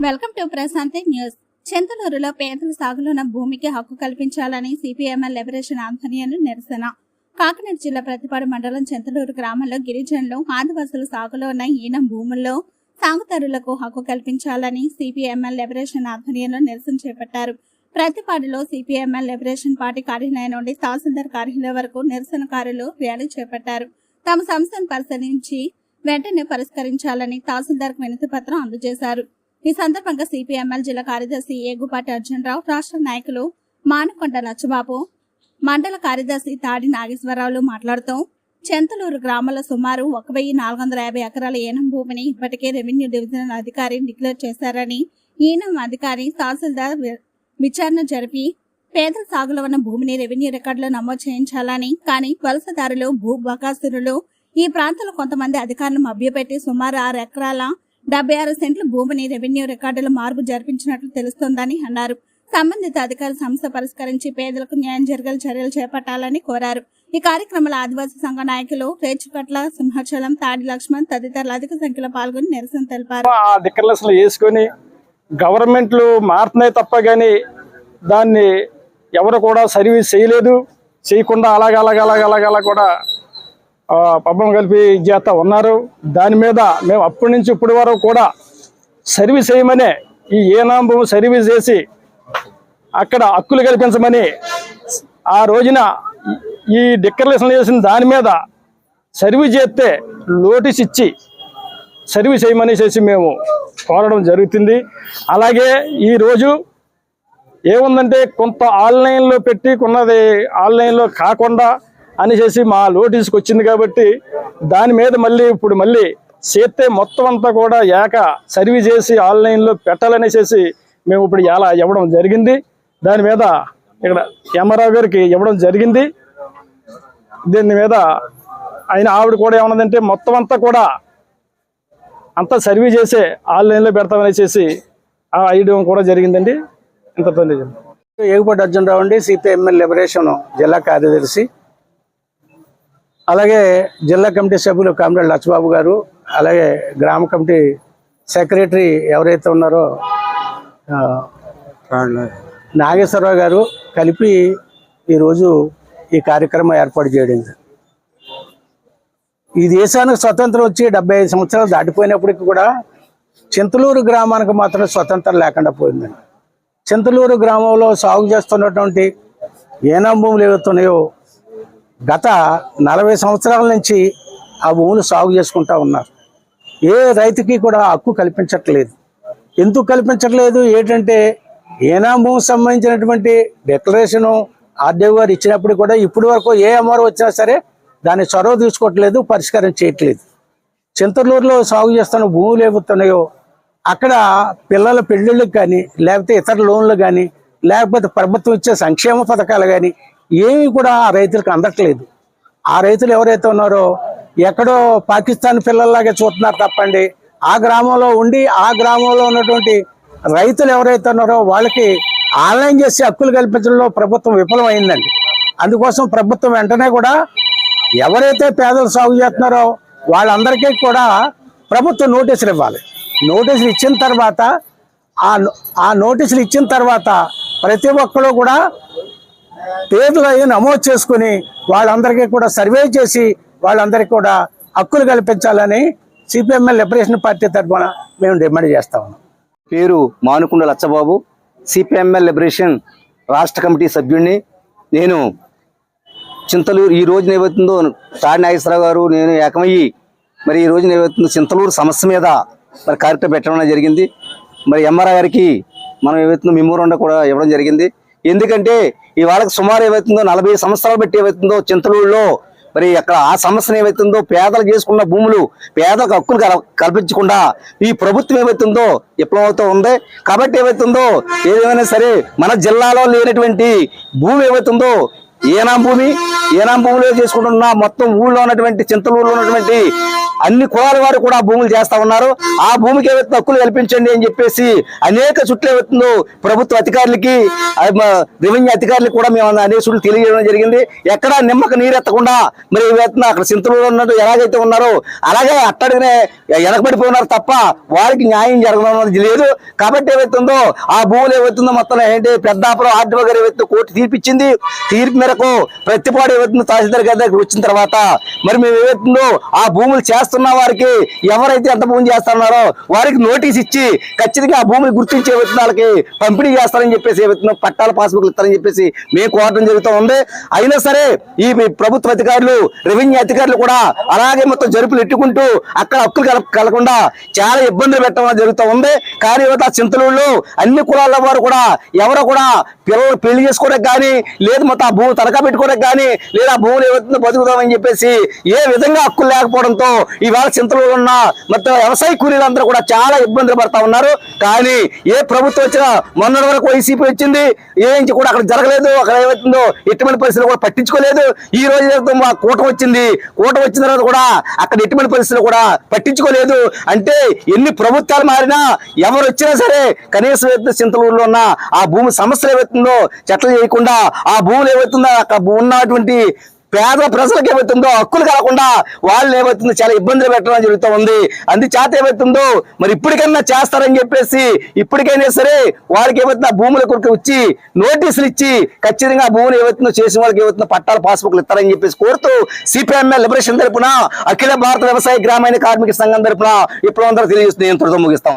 Welcome to Prashanti news. చింతలూరులో పేదల సాగులోన భూమికి హక్కు కల్పించాలని సిపిఎంఎల్ లిబరేషన్ ఆధ్వర్యంలో నిరసన. కాకినాడ జిల్లా ప్రతిపాడు మండలం చింతలూరు గ్రామంలో గిరిజనులు ఆదివాసుల సాగులో ఉన్న ఈనం భూముల్లో సాగుదారులకు హక్కు కల్పించాలని సిపిఎంఎల్ లిబరేషన్ ఆధ్వర్యంలో నిరసన చేపట్టారు. ప్రతిపాడులో సిపిఎంఎల్ లిబరేషన్ పార్టీ కార్యాలయం నుండి తహసీల్దార్ కార్యాలయం వరకు నిరసనకారులు ర్యాలీ చేపట్టారు. తమ సమస్యను పరిశీలించి వెంటనే పరిష్కరించాలని తహసీల్దార్కు వినతి పత్రం అందజేశారు. ఈ సందర్భంగా సిపిఎంఎల్ జిల్లా కార్యదర్శి ఏగుపాటి అర్జునరావు, రాష్ట్ర నాయకులు మానకొండ లచ్చబాబు, మండల కార్యదర్శి తాడి నాగేశ్వరరావులు మాట్లాడుతూ చింతలూరు గ్రామంలో సుమారు 1450 ఎకరాల ఈనం భూమిని ఇప్పటికే రెవెన్యూ డివిజనల్ అధికారి డిక్లేర్ చేశారని, ఈనం అధికారి తహసీల్దార్ విచారణ జరిపి పేదల సాగులో ఉన్న భూమిని రెవెన్యూ రికార్డులో నమోదు చేయించాలని, కానీ వలసదారులు, భూ బకాసురులు ఈ ప్రాంతంలో కొంతమంది అధికారులు మభ్యపెట్టి సుమారు 6 ఎకరాల 76 సెంట్ల భూమిని రెవెన్యూ రికార్డుల మార్పు జరిపించినట్లు తెలుస్తోందని అన్నారు. సంబంధిత అధికారుల సమస్య పరిష్కరించి పేదలకు న్యాయం జరిగేలా చర్యలు చేపట్టాలని కోరారు. ఈ కార్యక్రమంలో ఆదివాసీ సంఘ నాయకులు రేచుకట్ల సింహాచలం, తాడి లక్ష్మణ్ తదితరులు అధిక సంఖ్యలో పాల్గొని నిరసన తెలిపారు. గవర్నమెంట్లు మారుతున్నాయి తప్ప గానీ దాన్ని ఎవరు కూడా సర్వీస్ చేయలేదు. చేయకుండా అలాగ కూడా పబ్బం కలిపి చేస్తా ఉన్నారు. దాని మీద మేము అప్పటి నుంచి ఇప్పటి వరకు కూడా సర్వీస్ చేయమనే ఈ ఈనం భూమి సర్వీస్ చేసి అక్కడ హక్కులు కల్పించమని ఆ రోజున ఈ డిక్లరేషన్ చేసిన దాని మీద సర్వీస్ చేస్తే నోటీస్ ఇచ్చి సర్వీస్ చేయమని చేసి మేము కోరడం జరుగుతుంది. అలాగే ఈరోజు ఏముందంటే కొంత ఆన్లైన్లో పెట్టి కొన్నది ఆన్లైన్లో కాకుండా అని చేసి మా నోటీస్కి వచ్చింది కాబట్టి దాని మీద మళ్ళీ చేస్తే మొత్తం అంతా కూడా సర్వీస్ చేసి ఆన్లైన్లో పెట్టాలని చేసి మేము ఇప్పుడు ఎలా ఇవ్వడం జరిగింది. దాని మీద ఇక్కడ ఎంఆర్ఓ గారికి ఇవ్వడం జరిగింది. దీని మీద ఆవిడ కూడా ఏమన్నదంటే మొత్తం అంతా కూడా అంతా సర్వీస్ చేసే ఆన్లైన్లో పెడతామని చేసి ఐడియా కూడా జరిగిందండి. ఇంతతో ఏగుపాటి అర్జునరావు అండి, సిపిఎంఎల్ లిబరేషన్ జిల్లా కార్యదర్శి. అలాగే జిల్లా కమిటీ సభ్యులు కామ్రేడ్ లచ్చబాబు గారు, అలాగే గ్రామ కమిటీ సెక్రటరీ ఎవరైతే ఉన్నారో నాగేశ్వరరావు గారు కలిపి ఈరోజు ఈ కార్యక్రమం ఏర్పాటు చేయడం. ఈ దేశానికి స్వతంత్రం వచ్చి 75 సంవత్సరాలు దాటిపోయినప్పటికీ కూడా చింతలూరు గ్రామానికి మాత్రం స్వతంత్రం లేకుండా పోయిందండి. చింతలూరు గ్రామంలో సాగు చేస్తున్నటువంటి ఈనం భూములు ఏవైతున్నాయో గత 40 సంవత్సరాల నుంచి ఆ భూములు సాగు చేసుకుంటూ ఉన్నారు. ఏ రైతుకి కూడా హక్కు కల్పించట్లేదు. ఎందుకు కల్పించట్లేదు ఏంటంటే ఈనం భూమికి సంబంధించినటువంటి డిక్లరేషను ఆర్డీఓ గారు ఇచ్చినప్పుడు కూడా ఇప్పటి వరకు ఏ ఎంఆర్ఓ వచ్చినా సరే దాన్ని చొరవ తీసుకోవట్లేదు, పరిష్కారం చేయట్లేదు. చింతలూరులో సాగు చేస్తున్న భూములు ఏమవుతున్నాయో అక్కడ పిల్లల పెళ్ళిళ్ళకి కానీ, లేకపోతే ఇతర లోన్లు కానీ, లేకపోతే ప్రభుత్వం ఇచ్చే సంక్షేమ పథకాలు కానీ ఏమీ కూడా ఆ రైతులకు అందట్లేదు. ఆ రైతులు ఎవరైతే ఉన్నారో ఎక్కడో పాకిస్తాన్ పిల్లల్లాగే చూస్తున్నారు తప్పండి. ఆ గ్రామంలో ఉండి ఆ గ్రామంలో ఉన్నటువంటి రైతులు ఎవరైతే ఉన్నారో వాళ్ళకి ఆన్లైన్ చేసి హక్కులు కల్పించడంలో ప్రభుత్వం విఫలమైందండి. అందుకోసం ప్రభుత్వం వెంటనే కూడా ఎవరైతే పేదలు సాగు చేస్తున్నారో వాళ్ళందరికీ కూడా ప్రభుత్వం నోటీసులు ఇవ్వాలి. నోటీసులు ఇచ్చిన తర్వాత ప్రతి ఒక్కరు కూడా పేర్లు అవి నమోదు చేసుకుని వాళ్ళందరికీ కూడా సర్వే చేసి వాళ్ళందరికీ కూడా హక్కులు కల్పించాలని సిపిఎంఎల్ లిబరేషన్ పార్టీ తరఫున మేము డిమాండ్ చేస్తా ఉన్నాం. పేరు మానుకొండ లచ్చబాబు, సిపిఎంఎల్ లిబరేషన్ రాష్ట్ర కమిటీ సభ్యుడిని. నేను చింతలూరు ఈ రోజున ఏవైతుందో తాడి నాగేశ్వరరావు గారు నేను ఏకమయ్యి మరి ఈ రోజున ఏవైతుందో చింతలూరు సమస్య మీద మరి కార్యక్రమం పెట్టడం జరిగింది. మరి ఎంఆర్ఆ గారికి మనం ఏవైతుందో మెమోరాండం కూడా ఇవ్వడం జరిగింది. ఎందుకంటే ఈ వాళ్ళకి సుమారు ఏవైతుందో 40 సంవత్సరాలు బట్టి ఏవైతుందో చింతలూరులో మరి అక్కడ ఆ సమస్యను ఏవైతుందో పేదలు చేసుకున్న భూములు పేదలకు హక్కులు కల్పించకుండా ఈ ప్రభుత్వం ఏవైతుందో విప్లవంతో ఉంది. కాబట్టి ఏవైతుందో ఏదేమైనా సరే మన జిల్లాలో లేనటువంటి భూమి ఏవైతుందో ఏనాం భూమిలో చేసుకుంటున్న మొత్తం ఊళ్ళో ఉన్నటువంటి చింతలూరులో ఉన్నటువంటి అన్ని కులాల వారు కూడా భూములు చేస్తా ఉన్నారు. ఆ భూమికి ఏవైతే హక్కులు కల్పించండి అని చెప్పేసి అనేక చుట్లు ఏవైతుందో ప్రభుత్వ అధికారులకి రెవెన్యూ అధికారులకు కూడా మేము అనేక చుట్లు తెలియజేయడం జరిగింది. ఎక్కడా నిమ్మక నీరు ఎత్తకుండా మరి ఏవైతున్నా అక్కడ చింతలూరులో ఉన్నట్టు ఎలాగైతే ఉన్నారో అలాగే అట్టడిగానే వెనకబడిపోయినారు తప్ప వారికి న్యాయం జరగడం లేదు. కాబట్టి ఏవైతుందో ఆ భూములు ఏవైతుందో మొత్తం ఏంటి పెద్దాపురం ఆర్డీఓ గారు ఏవైతే కోర్టు తీర్పిచ్చింది. తీర్పు మేరకు ప్రతిపాడు ఏవైతుందో తహసీల్దార్ గారి దగ్గర వచ్చిన తర్వాత మరి మేము ఏవైతుందో ఆ భూములు చేస్తున్న వారికి ఎవరైతే ఎంత భూమి చేస్తున్నారో వారికి నోటీస్ ఇచ్చి ఖచ్చితంగా ఆ భూమిని గుర్తించి ఏవైతున్న వాళ్ళకి పంపిణీ చేస్తారని చెప్పేసి ఏవైతుందో పట్టాల పాస్బుక్లు ఇస్తారని చెప్పేసి మేము కోరడం జరుగుతూ ఉంది. అయినా సరే ఈ ప్రభుత్వ అధికారులు రెవెన్యూ అధికారులు కూడా అలాగే మొత్తం జరుపులు ఎట్టుకుంటూ అక్కడ హక్కులు కలగకుండా చాలా ఇబ్బందులు పెట్టడం జరుగుతూ ఉంది. కానీ చింతలూరులో అన్ని కులాల వారు కూడా ఎవరో కూడా పిల్లలు పెళ్లి చేసుకోవడానికి కానీ లేదు మొత్తం ఆ భూమి తనఖా పెట్టుకోవడానికి కానీ లేదా భూములు ఏవైతుందో బతుకుదామని చెప్పేసి ఏ విధంగా హక్కులు లేకపోవడంతో ఇవాళ చింతలూరులో ఉన్న మొత్తం వ్యవసాయ కూలీలందరూ కూడా చాలా ఇబ్బందులు పడతా ఉన్నారు. కానీ ఏ ప్రభుత్వం వచ్చినా మొన్నటి వరకు వైసీపీ వచ్చింది, ఏంచి కూడా అక్కడ జరగలేదు. అక్కడ ఏమవుతుందో ఎటువంటి పరిస్థితులు కూడా పట్టించుకోలేదు. ఈ రోజు మా కూటమి వచ్చింది, కూటమి వచ్చిన తర్వాత కూడా అక్కడ ఎటువంటి పరిస్థితులు కూడా పట్టించుకోలేదు. అంటే ఎన్ని ప్రభుత్వాలు మారినా ఎవరు వచ్చినా సరే కనీసం ఏదైతే చింతలూరులో ఉన్న ఆ భూమి సమస్యలు ఏవైతుందో చట్టం చేయకుండా ఆ భూములు ఏవైతుందో అక్కడ ఉన్నటువంటి పేద ప్రజలకు ఏమవుతుందో హక్కులు కాకుండా వాళ్ళు ఏమవుతుందో చాలా ఇబ్బందులు పెట్టడం జరుగుతూ ఉంది. అందుచేత ఏమవుతుందో మరి ఇప్పటికైనా చేస్తారని చెప్పేసి ఇప్పటికైనా సరే వాళ్ళకి ఏమవుతుందో ఆ భూముల కొరకు వచ్చి నోటీసులు ఇచ్చి ఖచ్చితంగా ఆ భూములు ఏమవుతుందో చేసిన వాళ్ళకి ఏమవుతుందో పట్టాల పాస్బుక్లు ఇస్తారని చెప్పేసి కోరుతూ సిపిఎంఎల్ లిబరేషన్ తరపున అఖిల భారత వ్యవసాయ గ్రామీణ కార్మిక సంఘం తరపున ఇప్పుడు అందరూ తెలియజేస్తుంది. ఇంతటితో ముగిస్తాం.